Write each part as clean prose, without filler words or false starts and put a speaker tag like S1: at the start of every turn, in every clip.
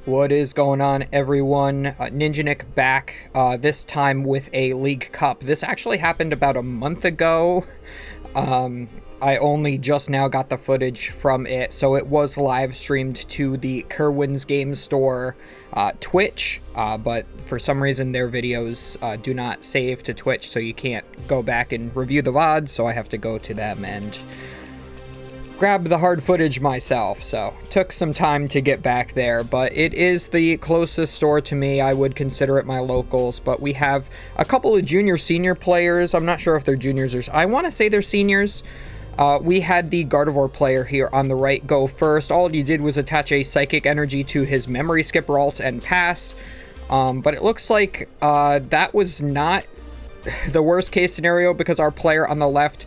S1: What is going on, everyone? Ninja Nick back, this time with a League Cup. This actually happened about a month ago. I only just now got the footage from it, so it was live streamed to the Kirwan's Game Store Twitch, but for some reason their videos do not save to Twitch, so you can't go back and review the VODs, so I have to go to them and grab the hard footage myself. So took some time to get back there, but it is the closest store to me. I would consider it my locals, but we have a couple of senior players. I'm not sure if they're juniors or I want to say they're seniors. We had the Gardevoir player here on the right go first. All he did was attach a Psychic Energy to his Memory Skip Ralts and pass, but it looks like that was not the worst case scenario, because our player on the left,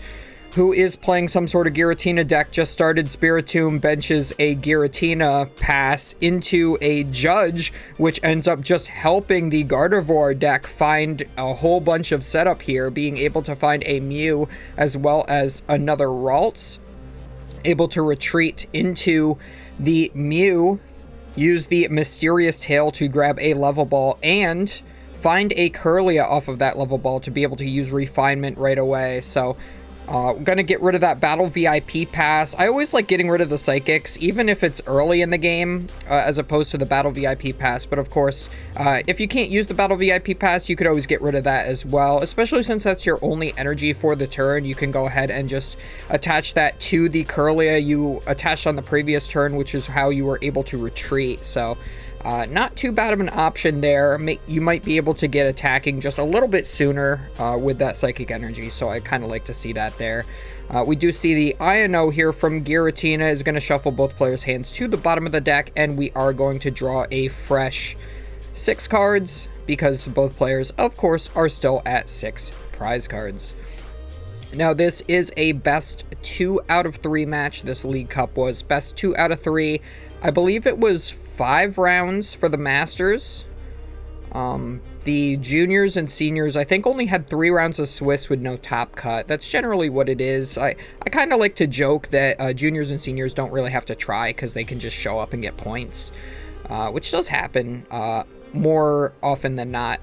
S1: who is playing some sort of Giratina deck, just started Spiritomb, benches a Giratina, pass into a Judge, which ends up just helping the Gardevoir deck find a whole bunch of setup here, being able to find a Mew as well as another Ralts, able to retreat into the Mew, use the Mysterious Tail to grab a level ball, and find a Kirlia off of that level ball to be able to use Refinement right away. So we're going to get rid of that Battle VIP pass. I always like getting rid of the Psychics, even if it's early in the game, as opposed to the Battle VIP pass. But of course, if you can't use the Battle VIP pass, you could always get rid of that as well, especially since that's your only energy for the turn. You can go ahead and just attach that to the Kirlia you attached on the previous turn, which is how you were able to retreat. So not too bad of an option there. You might be able to get attacking just a little bit sooner with that Psychic Energy, so I kind of like to see that there. We do see the INO here from Giratina is going to shuffle both players' hands to the bottom of the deck, and we are going to draw a fresh 6 cards, because both players, of course, are still at 6 prize cards. Now, this is a best 2 out of 3 match. This League Cup was best 2 out of 3. I believe it was 5 rounds for the Masters. The juniors and seniors, I think, only had 3 rounds of Swiss with no top cut. That's generally what it is. I kind of like to joke that juniors and seniors don't really have to try, because they can just show up and get points, which does happen more often than not.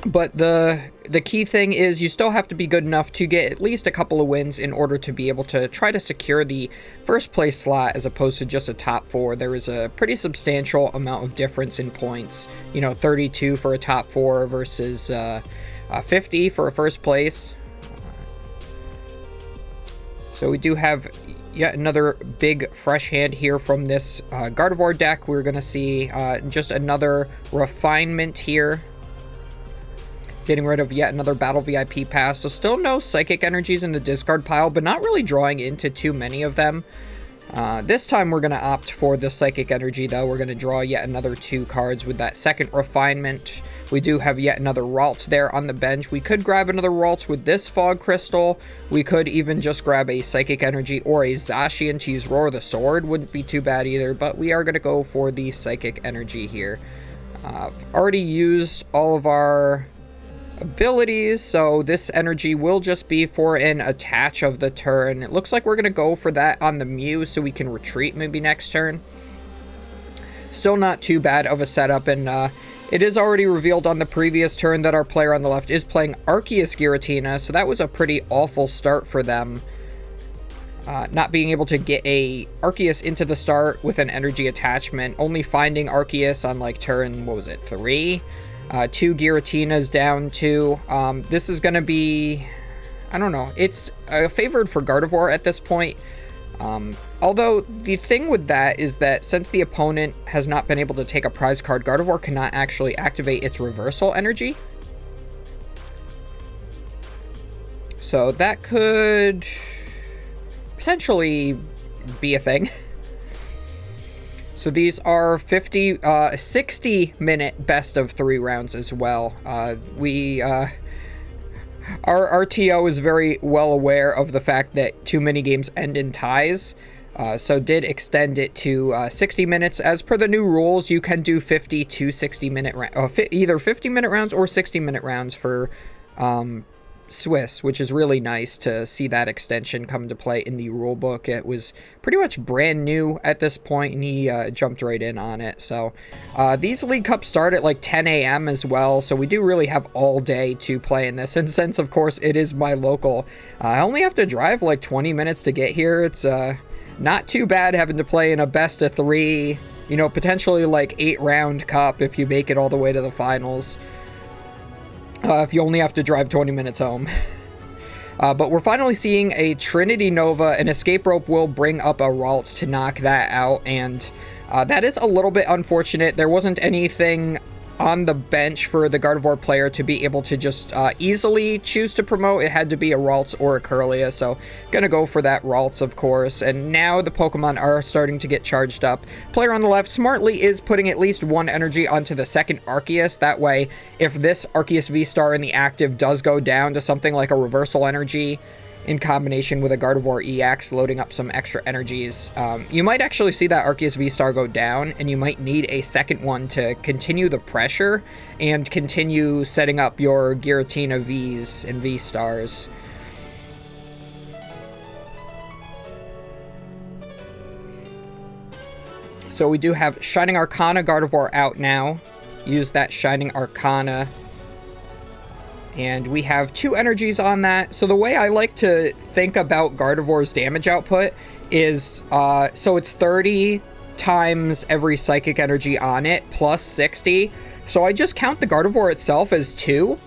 S1: But the key thing is you still have to be good enough to get at least a couple of wins in order to be able to try to secure the first place slot, as opposed to just a top 4. There is a pretty substantial amount of difference in points. 32 for a top 4 versus 50 for a first place. So we do have yet another big fresh hand here from this Gardevoir deck. We're going to see just another refinement here, getting rid of yet another Battle VIP pass. So still no Psychic Energies in the discard pile, but not really drawing into too many of them. This time we're going to opt for the Psychic Energy, though. We're going to draw yet another 2 cards with that second refinement. We do have yet another Ralts there on the bench. We could grab another Ralts with this Fog Crystal. We could even just grab a Psychic Energy or a Zacian to use Roar the Sword. Wouldn't be too bad either, but we are going to go for the Psychic Energy here. I've already used all of our abilities, so this energy will just be for an attach of the turn. It looks like we're going to go for that on the Mew, so we can retreat maybe next turn. Still not too bad of a setup, and it is already revealed on the previous turn that our player on the left is playing Arceus Giratina, so that was a pretty awful start for them. Not being able to get a Arceus into the start with an energy attachment, only finding Arceus on like turn, what was it, 3? 2 Giratinas down 2. This is going to be, I don't know, it's favored for Gardevoir at this point. Although the thing with that is that since the opponent has not been able to take a prize card, Gardevoir cannot actually activate its reversal energy. So that could potentially be a thing. So these are 60-minute best of 3 rounds as well. Our RTO is very well aware of the fact that too many games end in ties, so did extend it to 60 minutes. As per the new rules, you can do 50 to 60-minute either 50-minute rounds or 60-minute rounds for Swiss, which is really nice to see that extension come to play in the rulebook. It was pretty much brand new at this point, and he jumped right in on it. So these League Cups start at like 10 a.m. as well, so we do really have all day to play in this. And since, of course, it is my local, I only have to drive like 20 minutes to get here. It's not too bad having to play in a best of 3, you know, potentially like 8-round cup if you make it all the way to the finals. If you only have to drive 20 minutes home. But we're finally seeing a Trinity Nova. An Escape Rope will bring up a Ralts to knock that out, and that is a little bit unfortunate. There wasn't anything on the bench for the Gardevoir player to be able to just easily choose to promote. It had to be a Ralts or a Kirlia, so gonna go for that Ralts, of course. And now the Pokemon are starting to get charged up. Player on the left smartly is putting at least 1 energy onto the second Arceus. That way, if this Arceus V-Star in the active does go down to something like a Reversal Energy, in combination with a Gardevoir EX, loading up some extra energies, you might actually see that Arceus V-Star go down, and you might need a second one to continue the pressure and continue setting up your Giratina Vs and V-Stars. So we do have Shining Arcana Gardevoir out now. Use that Shining Arcana. And we have 2 energies on that. So the way I like to think about Gardevoir's damage output is, so it's 30 times every psychic energy on it, plus 60. So I just count the Gardevoir itself as 2,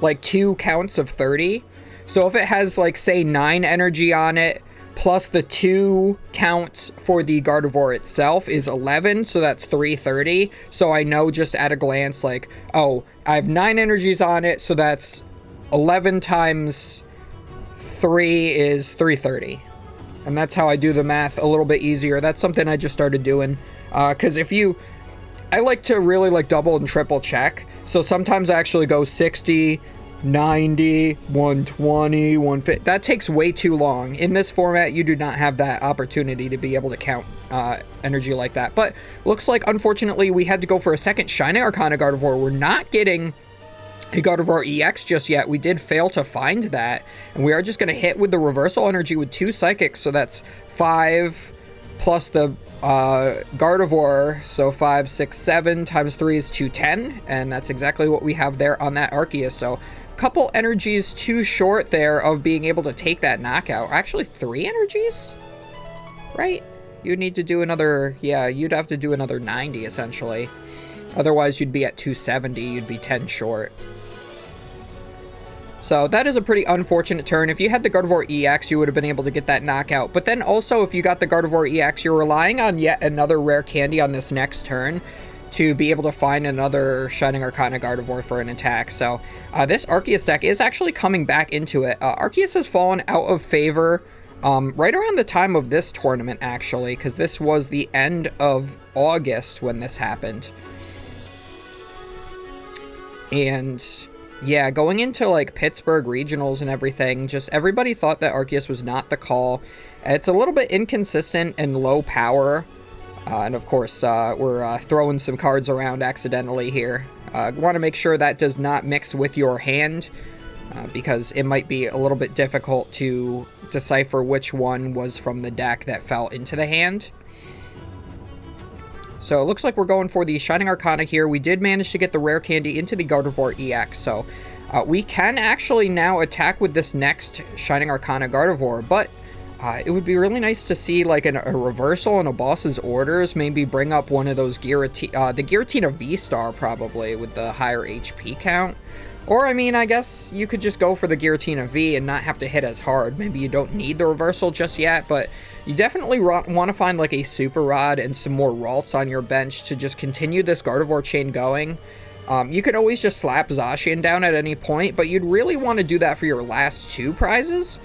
S1: like 2 counts of 30. So if it has, like, say 9 energy on it, plus the 2 counts for the Gardevoir itself is 11, so that's 330. So I know just at a glance, like, oh, I have 9 energies on it, so that's 11 times 3 is 330. And that's how I do the math a little bit easier. That's something I just started doing. Because I like to really, like, double and triple check. So sometimes I actually go 60, 90, 120, 150. That takes way too long. In this format, you do not have that opportunity to be able to count energy like that. But looks like, unfortunately, we had to go for a second Shining Arcana Gardevoir. We're not getting a Gardevoir EX just yet. We did fail to find that. And we are just going to hit with the Reversal Energy with 2 Psychics. So that's 5 plus the Gardevoir, so 5, 6, 7 times 3 is 210, and that's exactly what we have there on that Arceus. So couple energies too short there of being able to take that knockout. Actually 3 energies, right? You'd need to do another, yeah, you'd have to do another 90 essentially. Otherwise you'd be at 270, you'd be 10 short. So that is a pretty unfortunate turn. If you had the Gardevoir EX, you would have been able to get that knockout. But then also, if you got the Gardevoir EX, you're relying on yet another rare candy on this next turn to be able to find another Shining Arcana Gardevoir for an attack. So this Arceus deck is actually coming back into it. Arceus has fallen out of favor right around the time of this tournament, actually, because this was the end of August when this happened. And yeah, going into like Pittsburgh regionals and everything, just everybody thought that Arceus was not the call. It's a little bit inconsistent and low power. And of course, we're throwing some cards around accidentally here. Want to make sure that does not mix with your hand, because it might be a little bit difficult to decipher which one was from the deck that fell into the hand. So it looks like we're going for the Shining Arcana here. We did manage to get the rare candy into the Gardevoir EX, so we can actually now attack with this next Shining Arcana Gardevoir, but it would be really nice to see like a reversal in a boss's orders, maybe bring up one of those the Giratina V-Star probably with the higher HP count. Or, I mean, I guess you could just go for the Giratina V and not have to hit as hard. Maybe you don't need the reversal just yet, but you definitely want to find like a Super Rod and some more Ralts on your bench to just continue this Gardevoir chain going. You could always just slap Zacian down at any point, but you'd really want to do that for your last 2 prizes.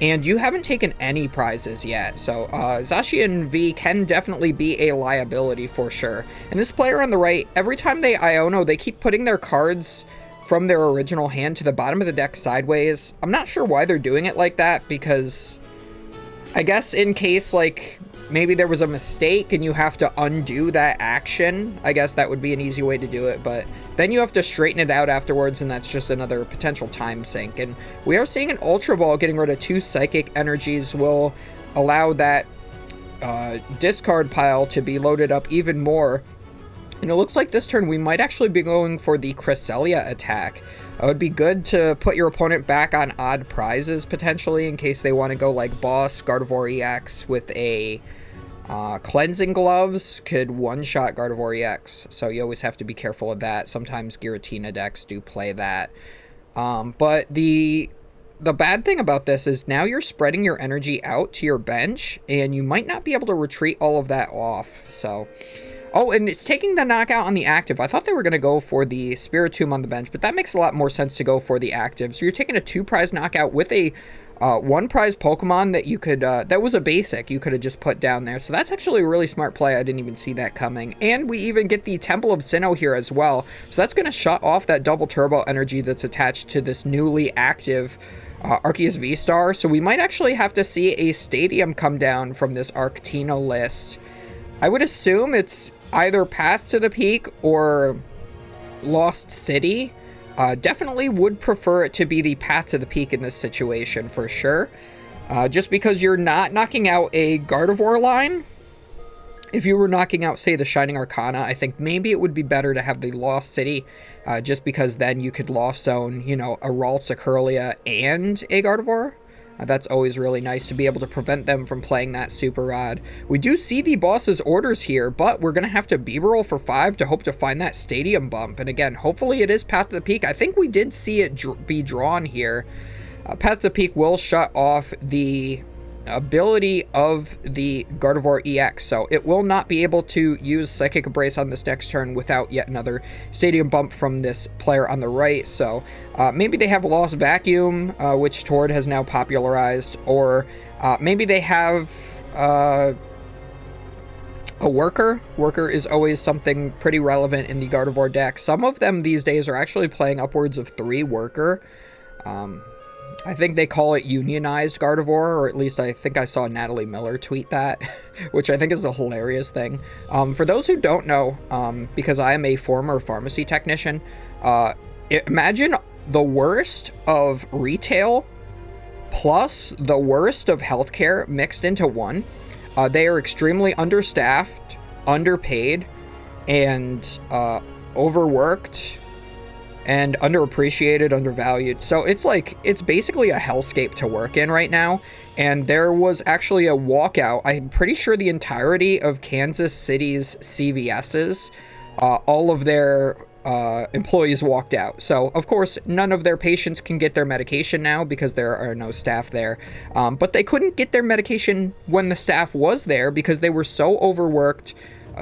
S1: And you haven't taken any prizes yet, so Zacian V can definitely be a liability for sure. And this player on the right, every time they Iono, they keep putting their cards from their original hand to the bottom of the deck sideways. I'm not sure why they're doing it like that, because I guess in case like maybe there was a mistake and you have to undo that action. I guess that would be an easy way to do it, but then you have to straighten it out afterwards, and that's just another potential time sink. And we are seeing an Ultra Ball getting rid of 2 Psychic Energies will allow that discard pile to be loaded up even more. And it looks like this turn we might actually be going for the Cresselia attack. It would be good to put your opponent back on odd prizes, potentially, in case they want to go like Boss, Gardevoir EX with a Cleansing Gloves could one-shot Gardevoir EX, so you always have to be careful of that. Sometimes Giratina decks do play that. But the bad thing about this is now you're spreading your energy out to your bench, and you might not be able to retreat all of that off, so... Oh, and it's taking the knockout on the active. I thought they were going to go for the Spiritomb on the bench, but that makes a lot more sense to go for the active. So you're taking a 2-prize knockout with a 1-prize Pokemon that you could, that was a basic, you could have just put down there. So that's actually a really smart play. I didn't even see that coming. And we even get the Temple of Sinnoh here as well. So that's going to shut off that double turbo energy that's attached to this newly active Arceus V-Star. So we might actually have to see a Stadium come down from this Arctino list. I would assume it's either Path to the Peak or Lost City. Definitely would prefer it to be the Path to the Peak in this situation for sure. Just because you're not knocking out a Gardevoir line. If you were knocking out, say, the Shining Arcana, I think maybe it would be better to have the Lost City. Just because then you could Lost Zone, you know, a Ralts, a Kirlia, and a Gardevoir. That's always really nice to be able to prevent them from playing that Super Rod. We do see the boss's orders here, but we're going to have to B-roll for 5 to hope to find that Stadium bump. And again, hopefully it is Path to the Peak. I think we did see it be drawn here. Path to the Peak will shut off the ability of the Gardevoir EX, so it will not be able to use Psychic Embrace on this next turn without yet another Stadium bump from this player on the right. So maybe they have Lost Vacuum, which Tord has now popularized, or maybe they have a Worker. Worker is always something pretty relevant in the Gardevoir deck. Some of them these days are actually playing upwards of 3 Worker. I think they call it unionized Gardevoir, or at least I think I saw Natalie Miller tweet that, which I think is a hilarious thing. For those who don't know, because I am a former pharmacy technician, imagine the worst of retail plus the worst of healthcare mixed into one. They are extremely understaffed, underpaid, and overworked, and underappreciated, undervalued. So it's like, it's basically a hellscape to work in right now. And there was actually a walkout. I'm pretty sure the entirety of Kansas City's CVS's, all of their employees walked out. So of course, none of their patients can get their medication now because there are no staff there. But they couldn't get their medication when the staff was there because they were so overworked,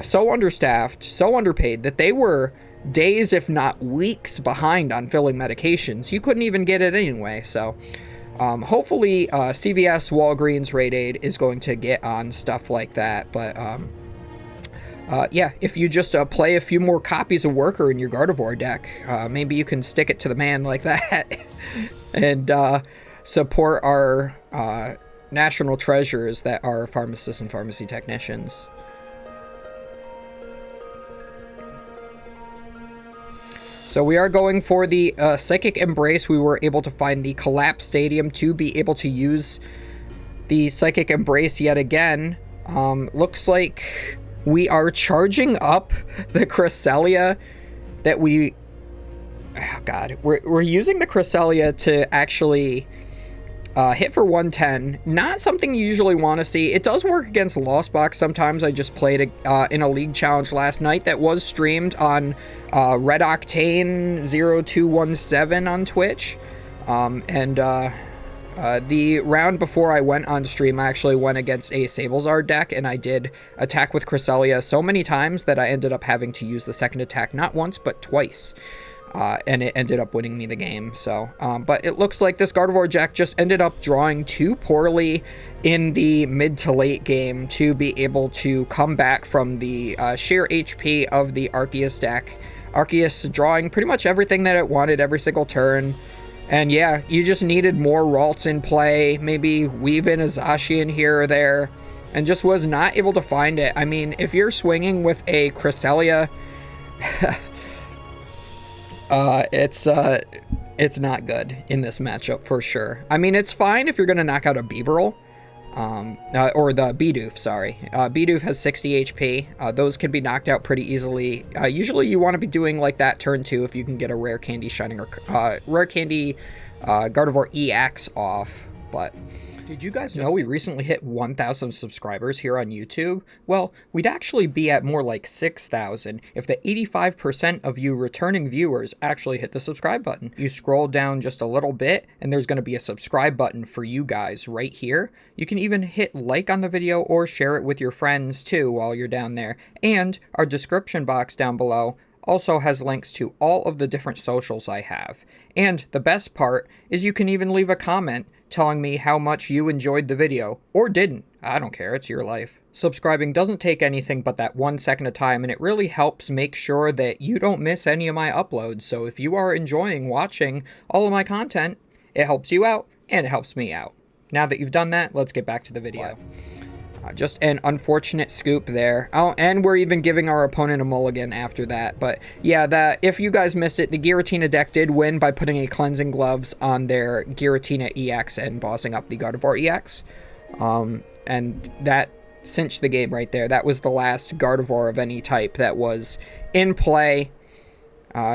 S1: so understaffed, so underpaid that they were days, if not weeks, behind on filling medications. You couldn't even get it anyway. So hopefully CVS, Walgreens, Rite Aid is going to get on stuff like that. But yeah, if you just play a few more copies of Worker in your Gardevoir deck, maybe you can stick it to the man like that and support our national treasures that are pharmacists and pharmacy technicians. So we are going for the Psychic Embrace. We were able to find the Collapse Stadium to be able to use the Psychic Embrace yet again. Looks like we are charging up the Cresselia that we... Oh God, we're using the Cresselia to actually hit for 110. Not something you usually want to see. It does work against Lost Box sometimes. I just played in a league challenge last night that was streamed on Red Octane 0217 on Twitch. The round before I went on stream, I actually went against a Sablezard deck, and I did attack with Cresselia so many times that I ended up having to use the second attack not once, but twice. And it ended up winning me the game. So, but it looks like this Gardevoir deck just ended up drawing too poorly in the mid to late game to be able to come back from the sheer HP of the Arceus deck. Arceus drawing pretty much everything that it wanted every single turn. And yeah, you just needed more Ralts in play, maybe weave in a Zacian here or there. and just was not able to find it. I mean, if you're swinging with a Cresselia, it's not good in this matchup for sure. I mean, it's fine if you're going to knock out a Bibarel, or the Bidoof, sorry. Bidoof has 60 HP. Those can be knocked out pretty easily. Usually you want to be doing like that turn 2 if you can get a Rare Candy Shining or Rare Candy Gardevoir EX off, but... Did you guys know we recently hit 1,000 subscribers here on YouTube? Well, we'd actually be at more like 6,000 if the 85% of you returning viewers actually hit the subscribe button. You scroll down just a little bit and there's going to be a subscribe button for you guys right here. You can even hit like on the video or share it with your friends too while you're down there. And our description box down below also has links to all of the different socials I have. And the best part is you can even leave a comment telling me how much you enjoyed the video, or didn't. I don't care, it's your life. Subscribing doesn't take anything but that 1 second of time, and it really helps make sure that you don't miss any of my uploads. So if you are enjoying watching all of my content, it helps you out, and it helps me out. Now that you've done that, let's get back to the video. Just an unfortunate scoop there. Oh, and we're even giving our opponent a mulligan after that. But yeah, if you guys missed it, the Giratina deck did win by putting a Cleansing Gloves on their Giratina EX and bossing up the Gardevoir EX. And that cinched the game right there. That was the last Gardevoir of any type that was in play.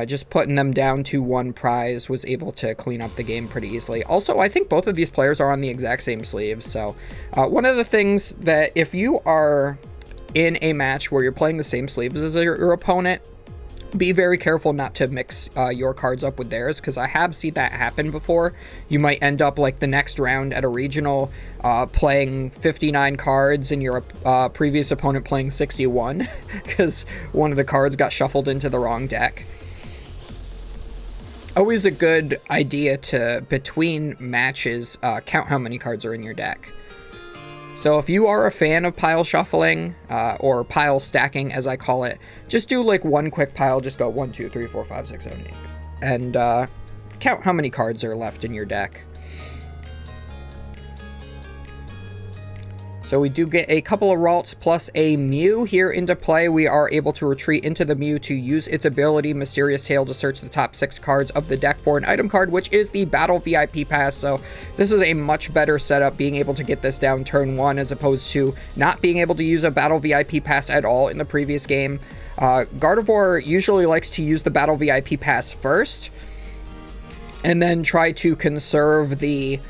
S1: Just putting them down to 1 prize was able to clean up the game pretty easily. Also, I think both of these players are on the exact same sleeves, so one of the things that if you are in a match where you're playing the same sleeves as your opponent, be very careful not to mix your cards up with theirs, because I have seen that happen before. You might end up like the next round at a regional playing 59 cards and your previous opponent playing 61 because one of the cards got shuffled into the wrong deck. Always a good idea to, between matches, count how many cards are in your deck. So if you are a fan of pile shuffling, or pile stacking as I call it, just do like 1 quick pile, just go 1, 2, 3, 4, 5, 6, 7, 8, and count how many cards are left in your deck. So we do get a couple of Ralts plus a Mew here into play. We are able to retreat into the Mew to use its ability, Mysterious Tail, to search the top 6 cards of the deck for an item card, which is the Battle VIP Pass. So this is a much better setup, being able to get this down turn 1 as opposed to not being able to use a Battle VIP Pass at all in the previous game. Gardevoir usually likes to use the Battle VIP Pass first and then try to conserve the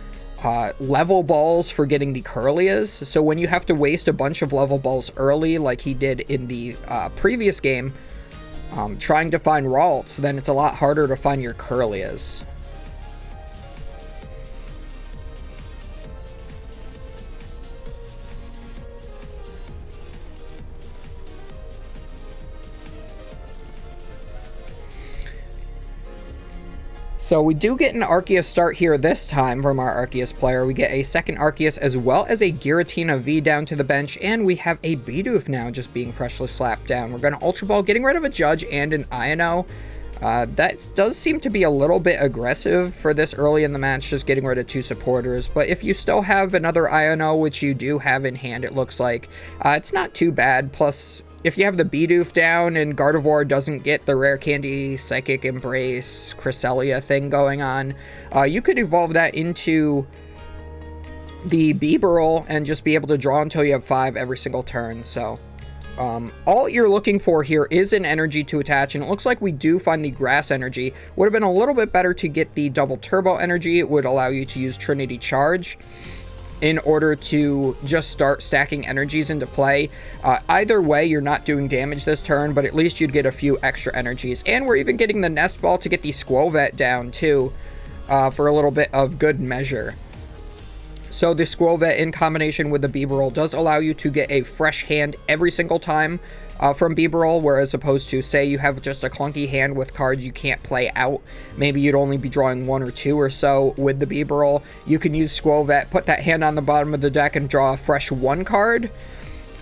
S1: level balls for getting the Kirlias. So when you have to waste a bunch of level balls early like he did in the previous game, trying to find Ralts, then it's a lot harder to find your Kirlias. So we do get an Arceus start here this time from our Arceus player. We get a second Arceus as well as a Giratina V down to the bench, and we have a Bidoof now just being freshly slapped down. We're going to Ultra Ball, getting rid of a Judge and an Io. That does seem to be a little bit aggressive for this early in the match, just getting rid of 2 supporters. But if you still have another Io, which you do have in hand, it looks like, it's not too bad. Plus, if you have the Bidoof down and Gardevoir doesn't get the Rare Candy, Psychic Embrace, Cresselia thing going on, you could evolve that into the Bibarel and just be able to draw until you have 5 every single turn. So all you're looking for here is an energy to attach, and it looks like we do find the Grass Energy. Would have been a little bit better to get the Double Turbo Energy. It would allow you to use Trinity Charge in order to just start stacking energies into play. Either way, you're not doing damage this turn, but at least you'd get a few extra energies. And we're even getting the Nest Ball to get the Squovet down too, for a little bit of good measure. So the Squovet in combination with the Bibarel does allow you to get a fresh hand every single time from Bibarel, whereas opposed to, say, you have just a clunky hand with cards you can't play out. Maybe you'd only be drawing 1 or 2 or so with the Bibarel. You can use Squovet, put that hand on the bottom of the deck, and draw a fresh 1 card.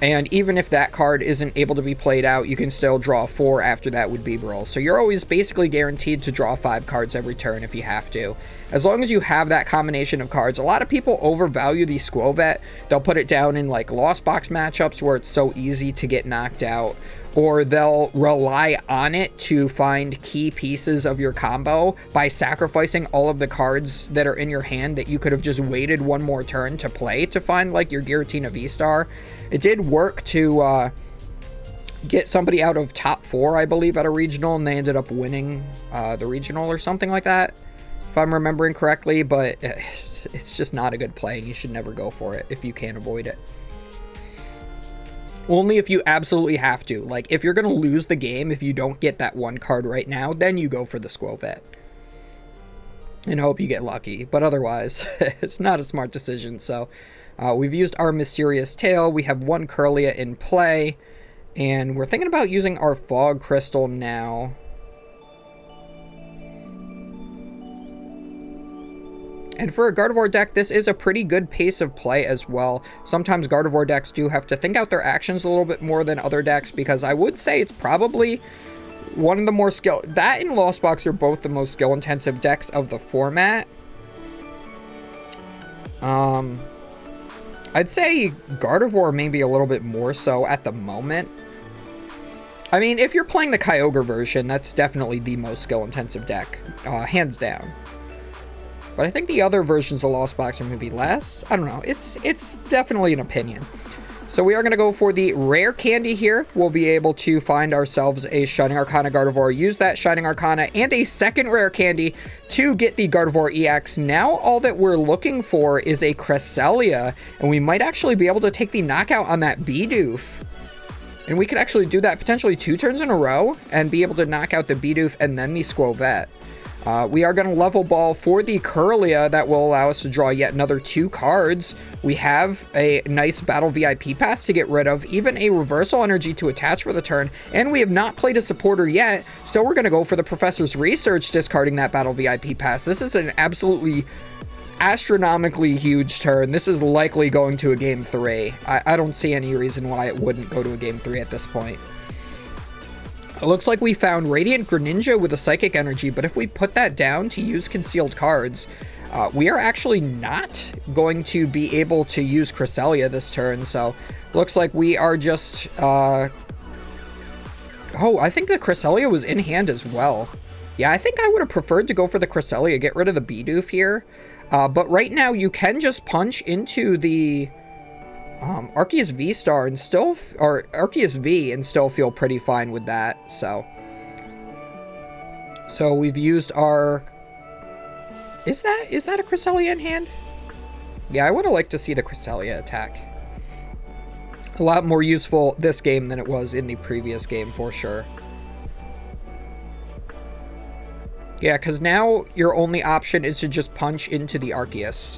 S1: And even if that card isn't able to be played out, you can still draw 4 after that with Beebrill. So you're always basically guaranteed to draw 5 cards every turn if you have to. As long as you have that combination of cards. A lot of people overvalue the Squovet. They'll put it down in like Lost Box matchups where it's so easy to get knocked out. Or they'll rely on it to find key pieces of your combo by sacrificing all of the cards that are in your hand that you could have just waited one more turn to play to find like your Giratina V-Star. It did work to get somebody out of top 4, I believe, at a regional, and they ended up winning the regional or something like that, if I'm remembering correctly, but it's just not a good play, and you should never go for it if you can avoid it. Only if you absolutely have to. Like, if you're going to lose the game, if you don't get that one card right now, then you go for the Squovet. And hope you get lucky. But otherwise, it's not a smart decision. So, we've used our Mysterious Tail. We have one Kirlia in play. And we're thinking about using our Fog Crystal now. And for a Gardevoir deck, this is a pretty good pace of play as well. Sometimes Gardevoir decks do have to think out their actions a little bit more than other decks, because I would say it's probably one of the more skill... That and Lost Box are both the most skill-intensive decks of the format. I'd say Gardevoir maybe a little bit more so at the moment. I mean, if you're playing the Kyogre version, that's definitely the most skill-intensive deck, hands down. But I think the other versions of Lost Box are maybe less. I don't know. It's definitely an opinion. So we are going to go for the rare candy here. We'll be able to find ourselves a Shining Arcana Gardevoir, use that Shining Arcana, and a second rare candy to get the Gardevoir EX. Now all that we're looking for is a Cresselia, and we might actually be able to take the knockout on that Bidoof. And we could actually do that potentially 2 turns in a row and be able to knock out the Bidoof and then the Squovet. We are going to level ball for the Kirlia. That will allow us to draw yet another 2 cards. We have a nice Battle VIP pass to get rid of, even a Reversal Energy to attach for the turn, and we have not played a supporter yet, so we're going to go for the Professor's Research, discarding that Battle VIP pass. This is an absolutely astronomically huge turn. This is likely going to a Game 3. I don't see any reason why it wouldn't go to a Game 3 at this point. It looks like we found Radiant Greninja with a Psychic Energy, but if we put that down to use concealed cards, we are actually not going to be able to use Cresselia this turn, so looks like we are just... Oh, I think the Cresselia was in hand as well. Yeah, I think I would have preferred to go for the Cresselia, get rid of the Bidoof here, but right now you can just punch into the... Arceus V-Star and still, or Arceus V, and still feel pretty fine with that, so we've used our, is that a Cresselia in hand? Yeah, I would have liked to see the Cresselia attack. A lot more useful this game than it was in the previous game, for sure. Yeah, because now your only option is to just punch into the Arceus.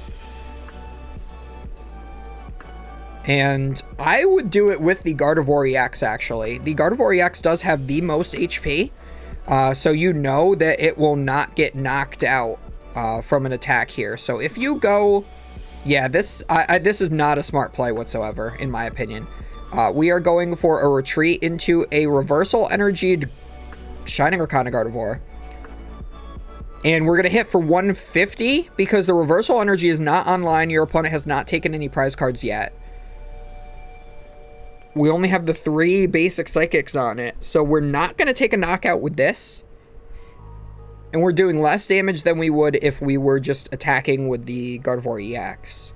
S1: And I would do it with the Gardevoir EX, actually. The Gardevoir EX does have the most HP, so you know that it will not get knocked out from an attack here. So if you go... Yeah, this is not a smart play whatsoever, in my opinion. We are going for a retreat into a Reversal Energied Shining Arcana Gardevoir. And we're going to hit for 150, because the Reversal Energy is not online. Your opponent has not taken any prize cards yet. We only have the 3 basic Psychics on it, so we're not going to take a knockout with this. And we're doing less damage than we would if we were just attacking with the Gardevoir EX.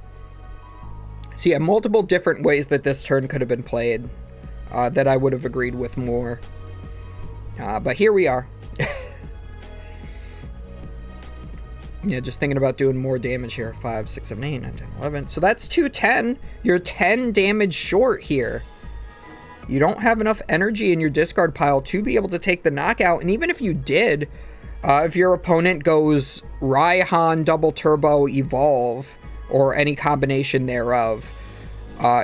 S1: So yeah, multiple different ways that this turn could have been played that I would have agreed with more. But here we are. Yeah, just thinking about doing more damage here. 5, 6, 7, 8, 9, 10, 11. So that's 210. You're 10 damage short here. You don't have enough energy in your discard pile to be able to take the knockout. And even if you did, if your opponent goes Raihan, Double Turbo, Evolve, or any combination thereof,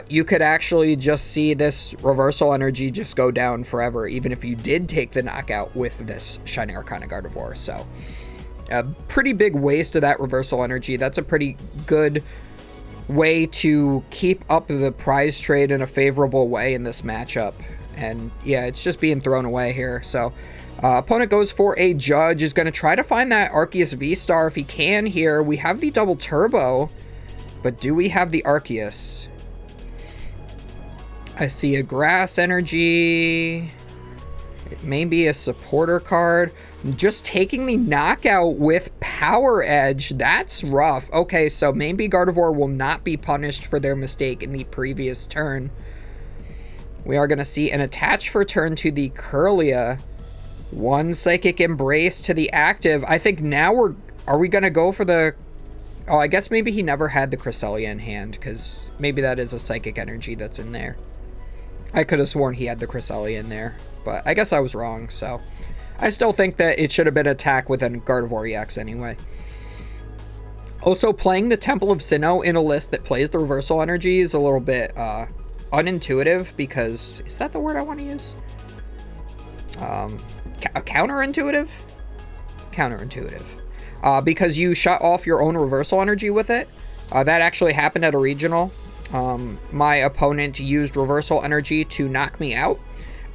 S1: you could actually just see this Reversal Energy just go down forever, even if you did take the knockout with this Shining Arcana Gardevoir. So a pretty big waste of that Reversal Energy. That's a pretty good way to keep up the prize trade in a favorable way in this matchup. And yeah, it's just being thrown away here. So opponent goes for a Judge, is going to try to find that Arceus V-Star if he can here. We have the double turbo, but do we have the Arceus? I see a Grass Energy. It may be a supporter card. Just taking the knockout with Power Edge. That's rough. Okay, so maybe Gardevoir will not be punished for their mistake in the previous turn. We are going to see an attach for turn to the Kirlia. One Psychic Embrace to the active. I think now are we going to go for the... Oh, I guess maybe he never had the Cresselia in hand, because maybe that is a Psychic Energy that's in there. I could have sworn he had the Cresselia in there, but I guess I was wrong, so... I still think that it should have been attack with a Gardevoir EX anyway. Also, playing the Temple of Sinnoh in a list that plays the Reversal Energy is a little bit unintuitive, because... Is that the word I want to use? Counterintuitive? Counterintuitive. Because you shut off your own Reversal Energy with it. That actually happened at a regional. My opponent used Reversal Energy to knock me out.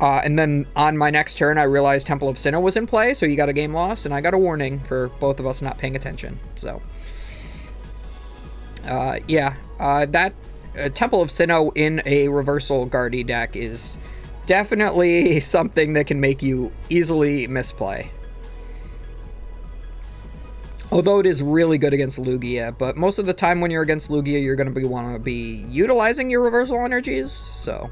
S1: And then on my next turn, I realized Temple of Sinnoh was in play, so you got a game loss, and I got a warning for both of us not paying attention. So, yeah, that Temple of Sinnoh in a Reversal Guardy deck is definitely something that can make you easily misplay. Although it is really good against Lugia, but most of the time when you're against Lugia, you're going to want to be utilizing your Reversal Energies, so...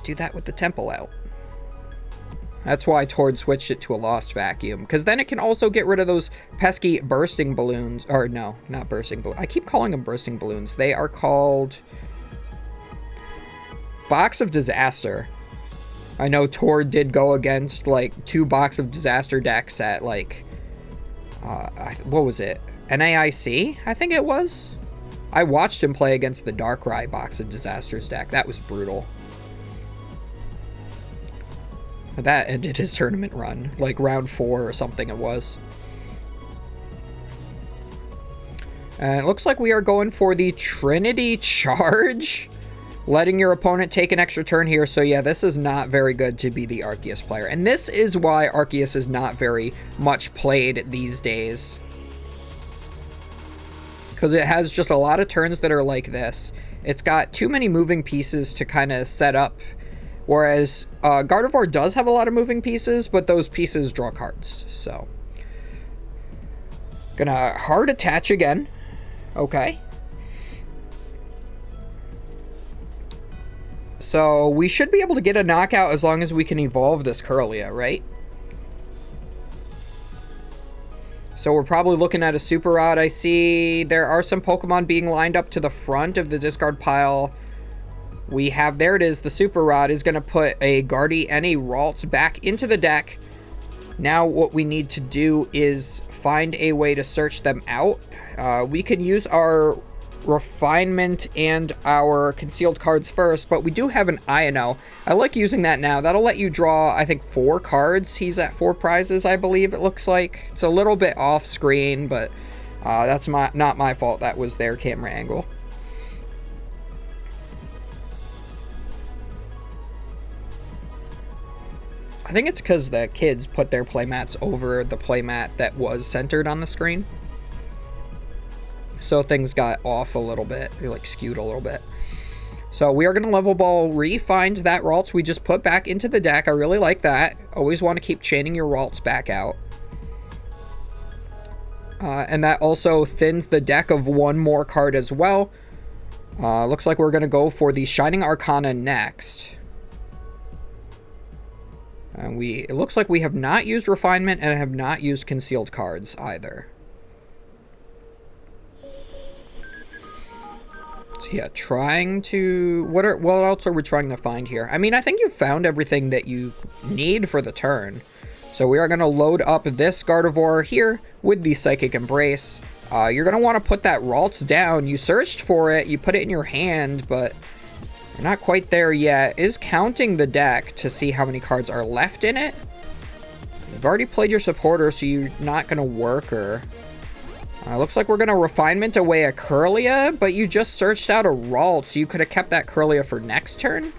S1: do that with the Temple out. That's why Tord switched it to a Lost Vacuum, because then it can also get rid of those pesky bursting balloons. Or no, not bursting balloons. I keep calling them bursting balloons. They are called Box of Disaster. I know Tord did go against like 2 Box of Disaster decks at like what was it? NAIC, I think it was. I watched him play against the Darkrai Box of Disasters deck. That was brutal. That ended his tournament run, like round 4 or something it was. And it looks like we are going for the Trinity Charge, letting your opponent take an extra turn here. So yeah, this is not very good to be the Arceus player. And this is why Arceus is not very much played these days. Because it has just a lot of turns that are like this. It's got too many moving pieces to kind of set up. Whereas Gardevoir does have a lot of moving pieces, but those pieces draw cards. So, gonna hard attach again. Okay. So we should be able to get a knockout as long as we can evolve this Kirlia, right? So we're probably looking at a Super Rod. I see there are some Pokemon being lined up to the front of the discard pile. We have, there it is, the Super Rod is going to put a Guardy and a Ralts back into the deck. Now what we need to do is find a way to search them out. We can use our Refinement and our Concealed cards first, but we do have an Ino. I like using that now. That'll let you draw, I think, 4 cards. He's at 4 prizes, I believe it looks like. It's a little bit off screen, but that's not my fault. That was their camera angle. I think it's because the kids put their playmats over the playmat that was centered on the screen. So things got off a little bit. They like skewed a little bit. So we are going to level ball re-find that Ralts we just put back into the deck. I really like that. Always want to keep chaining your Ralts back out. And that also thins the deck of 1 more card as well. Looks like we're going to go for the Shining Arcana next. And it looks like we have not used Refinement and have not used Concealed cards either. So yeah, trying to... What else are we trying to find here? I mean, I think you've found everything that you need for the turn. So we are going to load up this Gardevoir here with the Psychic Embrace. You're going to want to put that Ralts down. You searched for it, you put it in your hand, but... We're not quite there yet. Is counting the deck to see how many cards are left in it. You've already played your supporter, so you're not going to work her. Looks like we're going to refinement away a Kirlia, but you just searched out a Ralt, so you could have kept that Kirlia for next turn?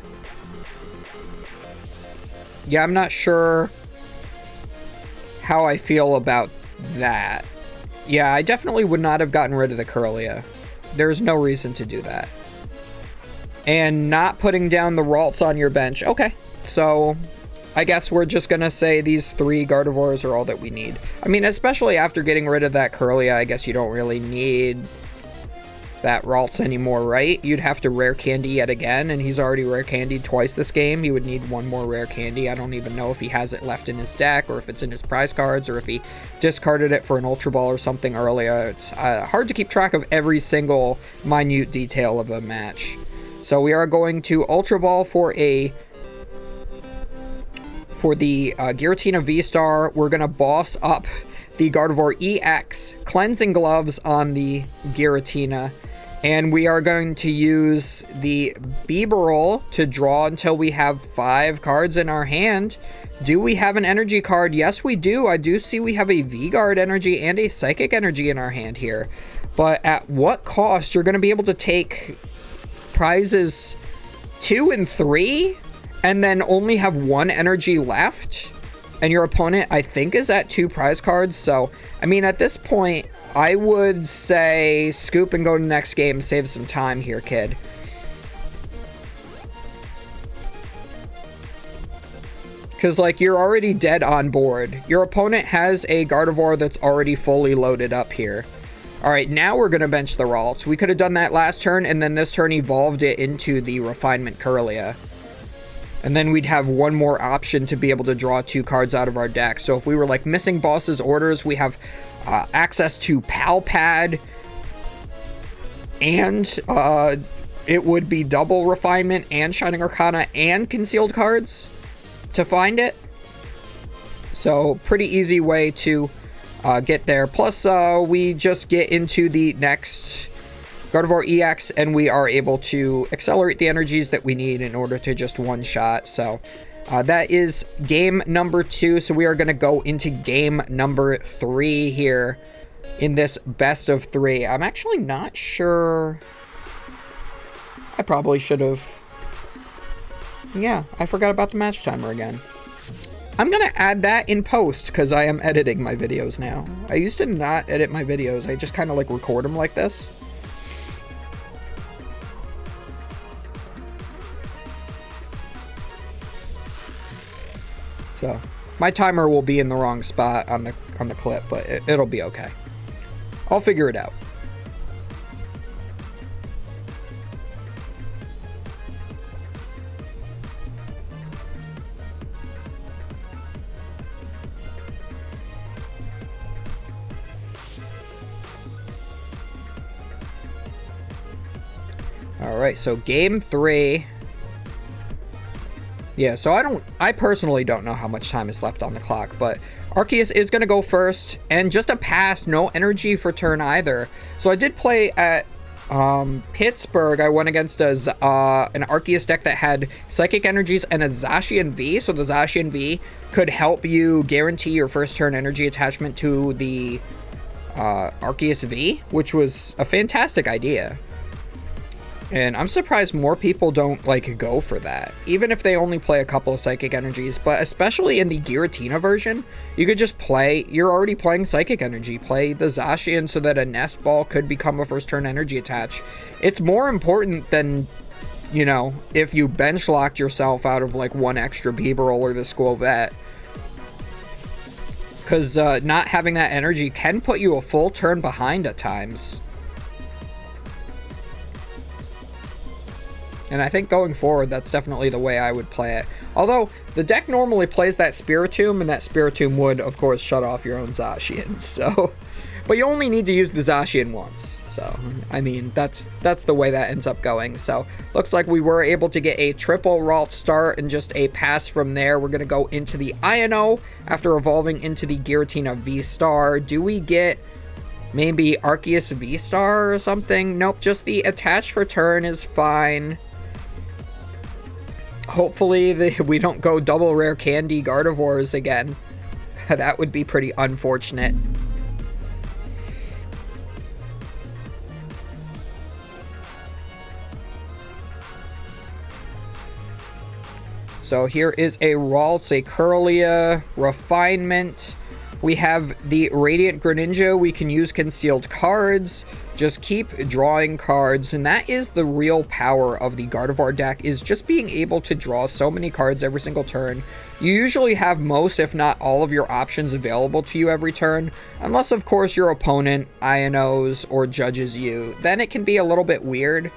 S1: Yeah, I'm not sure how I feel about that. Yeah, I definitely would not have gotten rid of the Kirlia. There's no reason to do that. And not putting down the Ralts on your bench. Okay, so I guess we're just going to say these 3 Gardevoirs are all that we need. I mean, especially after getting rid of that Kirlia, I guess you don't really need that Ralts anymore, right? You'd have to rare candy yet again, and he's already rare candied twice this game. You would need 1 more rare candy. I don't even know if he has it left in his deck, or if it's in his prize cards, or if he discarded it for an Ultra Ball or something earlier. It's hard to keep track of every single minute detail of a match. So we are going to Ultra Ball for the Giratina V-Star. We're going to boss up the Gardevoir EX, Cleansing Gloves on the Giratina. And we are going to use the Bibarel to draw until we have 5 cards in our hand. Do we have an energy card? Yes, we do. I do see we have a V-Guard energy and a Psychic energy in our hand here. But at what cost? You're going to be able to take prizes 2 and 3 and then only have 1 energy left. And your opponent, I think, is at 2 prize cards. So, I mean, at this point, I would say scoop and go to the next game. Save some time here, kid. Because, like, you're already dead on board. Your opponent has a Gardevoir that's already fully loaded up here. Alright, now we're going to bench the Ralts. We could have done that last turn, and then this turn evolved it into the Refinement Kirlia. And then we'd have 1 more option to be able to draw 2 cards out of our deck. So if we were, like, missing boss's orders, we have access to Pal Pad, and it would be double Refinement and Shining Arcana and Concealed cards to find it. So pretty easy way to get there. Plus we just get into the next Gardevoir EX, and we are able to accelerate the energies that we need in order to just one-shot. So that is game number 2. So we are going to go into game number 3 here in this best of 3. I'm actually not sure. I probably should have. Yeah, I forgot about the match timer again. I'm going to add that in post because I am editing my videos now. I used to not edit my videos. I just kind of like record them like this. So my timer will be in the wrong spot on the clip, but it'll be okay. I'll figure it out. All right, so game 3. Yeah, so I personally don't know how much time is left on the clock, but Arceus is going to go first, and just a pass, no energy for turn either. So I did play at Pittsburgh. I went against an Arceus deck that had Psychic Energies and a Zacian V, so the Zacian V could help you guarantee your first turn energy attachment to the Arceus V, which was a fantastic idea. And I'm surprised more people don't, like, go for that. Even if they only play a couple of Psychic Energies. But especially in the Giratina version, you could just play... You're already playing Psychic Energy. Play the Zacian so that a Nest Ball could become a first turn energy attach. It's more important than, you know, if you bench locked yourself out of, like, 1 extra Bibarel or the Squovette. Because not having that energy can put you a full turn behind at times. And I think going forward, that's definitely the way I would play it. Although, the deck normally plays that Spiritomb, and that Spiritomb would, of course, shut off your own Zacian. So, but you only need to use the Zacian once. So, I mean, that's the way that ends up going. So, looks like we were able to get a triple Ralt start and just a pass from there. We're going to go into the Ino after evolving into the Giratina V-Star. Do we get... maybe Arceus V-Star or something? Nope, just the attach for turn is fine. Hopefully we don't go double rare candy Gardevoirs again. That would be pretty unfortunate. So here is a Ralts, a Kirlia, Refinement. We have the Radiant Greninja. We can use concealed cards. Just keep drawing cards, and that is the real power of the Gardevoir deck, is just being able to draw so many cards every single turn. You usually have most, if not all, of your options available to you every turn, unless of course your opponent INOs or judges you. Then it can be a little bit weird.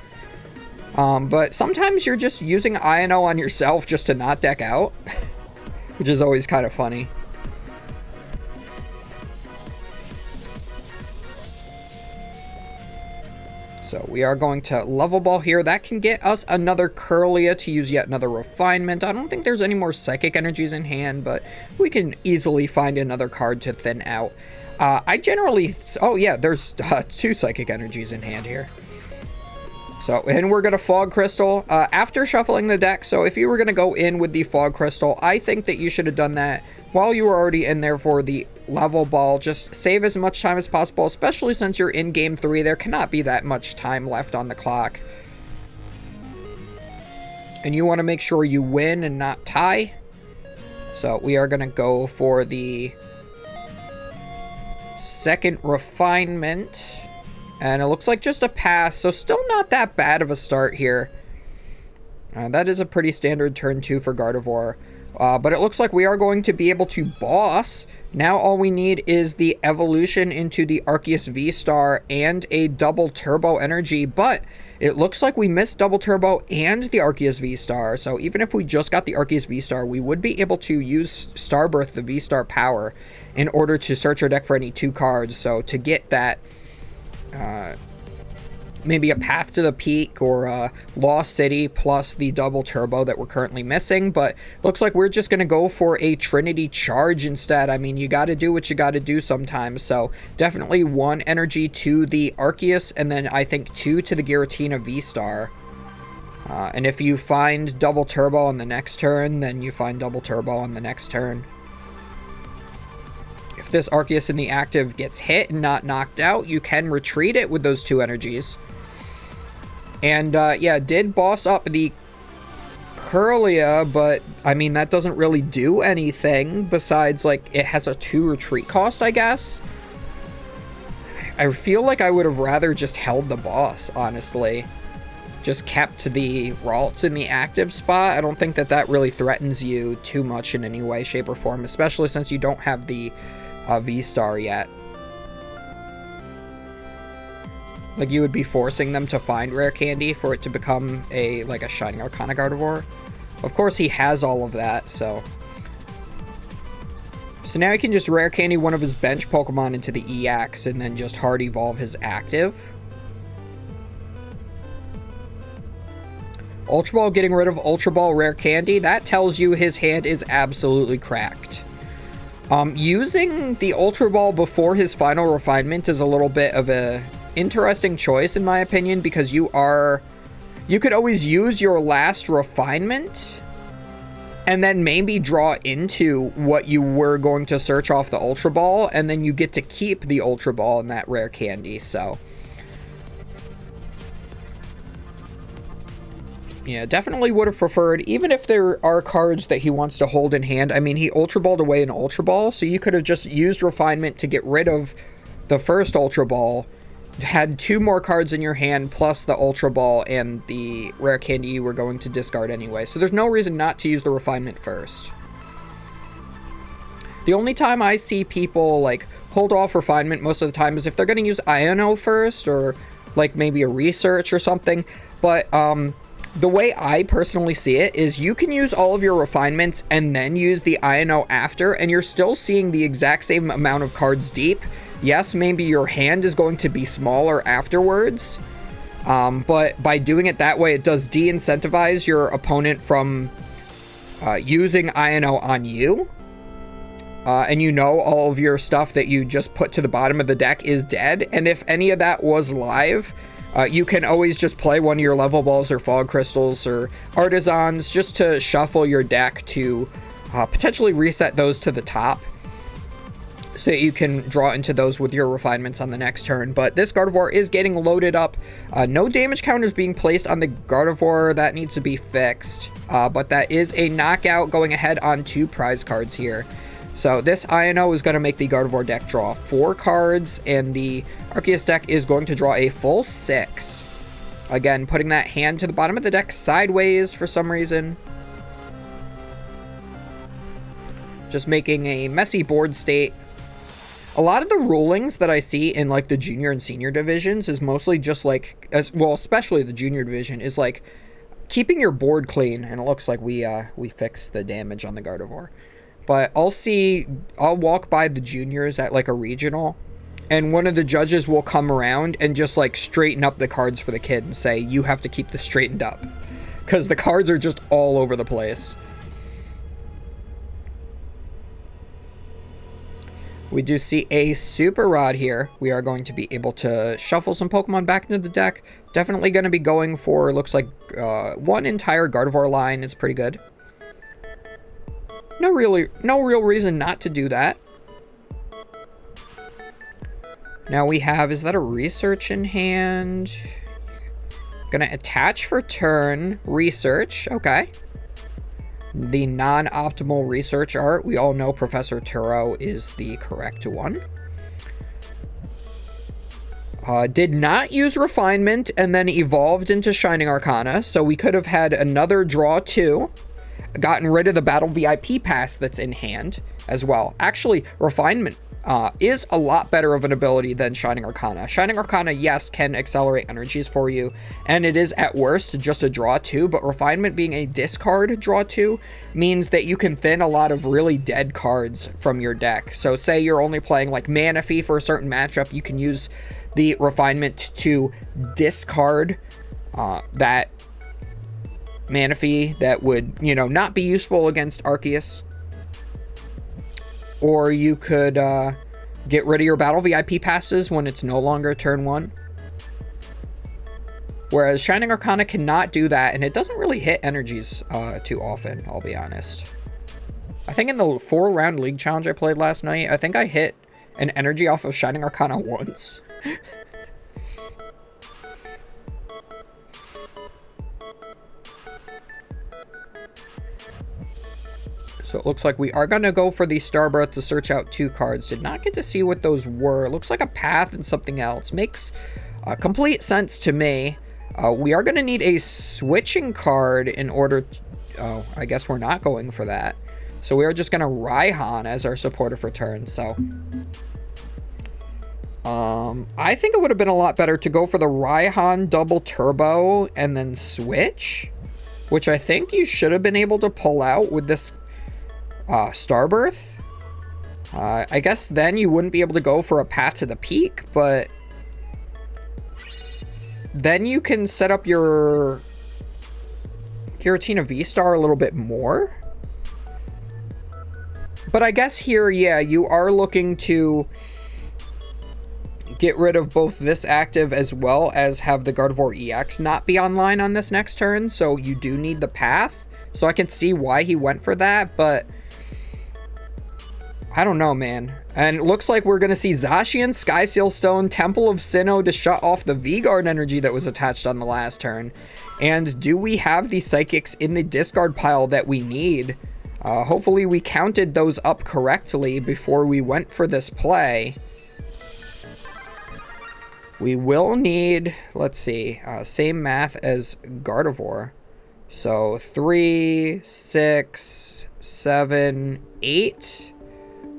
S1: But sometimes you're just using INO on yourself just to not deck out, which is always kind of funny. So we are going to level ball here. That can get us another Kirlia to use yet another Refinement. I don't think there's any more Psychic Energies in hand, but we can easily find another card to thin out. I generally... Oh yeah, there's 2 Psychic Energies in hand here. So, and we're going to Fog Crystal after shuffling the deck. So if you were going to go in with the Fog Crystal, I think that you should have done that while you were already in there for the level ball. Just save as much time as possible, especially since you're in game 3. There cannot be that much time left on the clock. And you want to make sure you win and not tie. So we are going to go for the second Refinement. And it looks like just a pass, so still not that bad of a start here. That is a pretty standard turn 2 for Gardevoir. But it looks like we are going to be able to boss. Now all we need is the evolution into the Arceus V-Star and a double Turbo Energy. But it looks like we missed double Turbo and the Arceus V-Star. So even if we just got the Arceus V-Star, we would be able to use Starbirth, the V-Star power, in order to search our deck for any 2 cards. So to get that... maybe a Path to the Peak or Lost City plus the double turbo that we're currently missing, but looks like we're just going to go for a Trinity Charge instead. I mean, you got to do what you got to do sometimes, so definitely 1 energy to the Arceus, and then I think 2 to the Giratina V-Star. And if you find double turbo on the next turn, then you find double turbo on the next turn. If this Arceus in the active gets hit and not knocked out, you can retreat it with those 2 energies. And yeah, did boss up the Kirlia, but I mean, that doesn't really do anything besides, like, it has a 2 retreat cost, I guess. I feel like I would have rather just held the boss, honestly. Just kept the Ralts in the active spot. I don't think that that really threatens you too much in any way, shape, or form, especially since you don't have the V-Star yet. Like, you would be forcing them to find Rare Candy for it to become like a Shining Arcana Gardevoir. Of course, he has all of that, so... So now he can just Rare Candy one of his bench Pokemon into the EX and then just hard evolve his active. Ultra Ball getting rid of Ultra Ball Rare Candy, that tells you his hand is absolutely cracked. Using the Ultra Ball before his final refinement is a little bit of a interesting choice in my opinion, because you could always use your last refinement and then maybe draw into what you were going to search off the Ultra Ball, and then you get to keep the Ultra Ball in that Rare Candy, so... Yeah, definitely would have preferred, even if there are cards that he wants to hold in hand. I mean, he Ultra Balled away an Ultra Ball, so you could have just used Refinement to get rid of the first Ultra Ball, had 2 more cards in your hand, plus the Ultra Ball and the Rare Candy you were going to discard anyway. So there's no reason not to use the Refinement first. The only time I see people, like, hold off Refinement most of the time is if they're going to use INO first, or, like, maybe a Research or something. But, the way I personally see it is you can use all of your refinements and then use the INO after, and you're still seeing the exact same amount of cards deep. Yes, maybe your hand is going to be smaller afterwards, but by doing it that way, it does de-incentivize your opponent from using INO on you. And you know all of your stuff that you just put to the bottom of the deck is dead, and if any of that was live... you can always just play one of your level balls or fog crystals or artisans just to shuffle your deck to potentially reset those to the top. so that you can draw into those with your refinements on the next turn. But this Gardevoir is getting loaded up. No damage counters being placed on the Gardevoir. That needs to be fixed. But that is a knockout, going ahead on 2 prize cards here. So this INO is going to make the Gardevoir deck draw 4 cards, and the Arceus deck is going to draw a full 6. Again, putting that hand to the bottom of the deck sideways for some reason. Just making a messy board state. A lot of the rulings that I see in like the junior and senior divisions is mostly just like, especially the junior division, is like keeping your board clean. And it looks like we fixed the damage on the Gardevoir. But I'll walk by the juniors at like a regional, and one of the judges will come around and just like straighten up the cards for the kid and say, you have to keep this straightened up, because the cards are just all over the place. We do see a Super Rod here. We are going to be able to shuffle some Pokemon back into the deck. Definitely going to be going for, looks like, 1 entire Gardevoir line is pretty good. No real reason not to do that. Now we have, is that a research in hand? Gonna attach for turn, research, okay. The non-optimal research art, we all know Professor Turo is the correct one. Did not use refinement and then evolved into Shining Arcana, so we could have had another draw 2. Gotten rid of the Battle VIP pass that's in hand as well. Actually, refinement is a lot better of an ability than Shining Arcana. Shining Arcana, yes, can accelerate energies for you, and it is at worst just a draw 2, but refinement being a discard draw 2 means that you can thin a lot of really dead cards from your deck. So say you're only playing like Manaphy for a certain matchup, you can use the refinement to discard that Manaphy that would, you know, not be useful against Arceus. Or you could get rid of your Battle VIP passes when it's no longer turn 1. Whereas Shining Arcana cannot do that, and it doesn't really hit energies too often, I'll be honest. I think in the 4-round League Challenge I played last night, I think I hit an energy off of Shining Arcana once. So it looks like we are going to go for the Starbirth to search out 2 cards. Did not get to see what those were. It looks like a path and something else. Makes complete sense to me. We are going to need a switching card in order to... Oh, I guess we're not going for that. So we are just going to Raihan as our supporter for turn. So I think it would have been a lot better to go for the Raihan double turbo and then switch, which I think you should have been able to pull out with this Starbirth. I guess then you wouldn't be able to go for a Path to the Peak, but then you can set up your Giratina V-Star a little bit more. But I guess here, yeah, you are looking to get rid of both this active as well as have the Gardevoir EX not be online on this next turn, so you do need the path. So I can see why he went for that, but I don't know, man. And it looks like we're going to see Zacian, Skyseal Stone, Temple of Sinnoh to shut off the V-Guard energy that was attached on the last turn. And do we have the Psychics in the discard pile that we need? Hopefully we counted those up correctly before we went for this play. We will need, let's see, same math as Gardevoir. So 3, 6, 7, 8,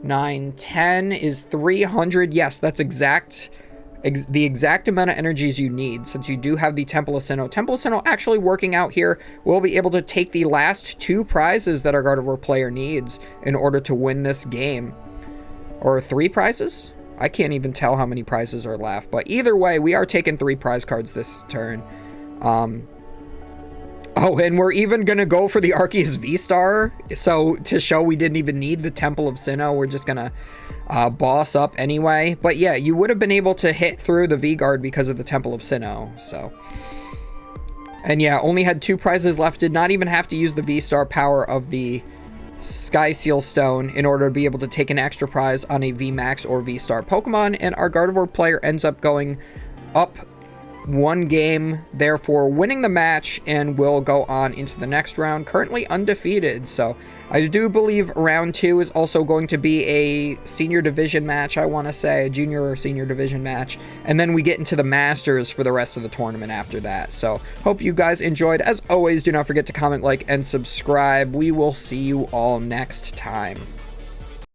S1: 9, 10 is 300. Yes, that's the exact amount of energies you need, since you do have the Temple of Sinnoh. Temple of Sinnoh actually working out here. We'll be able to take the last 2 prizes that our Gardevoir player needs in order to win this game. Or 3 prizes? I can't even tell how many prizes are left, but either way, we are taking 3 prize cards this turn. Oh, and we're even going to go for the Arceus V-Star. So to show we didn't even need the Temple of Sinnoh, we're just going to boss up anyway. But yeah, you would have been able to hit through the V-Guard because of the Temple of Sinnoh. So, and yeah, only had 2 prizes left. Did not even have to use the V-Star power of the Sky Seal Stone in order to be able to take an extra prize on a VMAX or V-Star Pokemon, and our Gardevoir player ends up going up 1 game, therefore winning the match, and will go on into the next round, currently undefeated. So I do believe round 2 is also going to be a senior division match, I want to say, a junior or senior division match, and then we get into the Masters for the rest of the tournament after that. So hope you guys enjoyed. As always, do not forget to comment, like, and subscribe. We will see you all next time.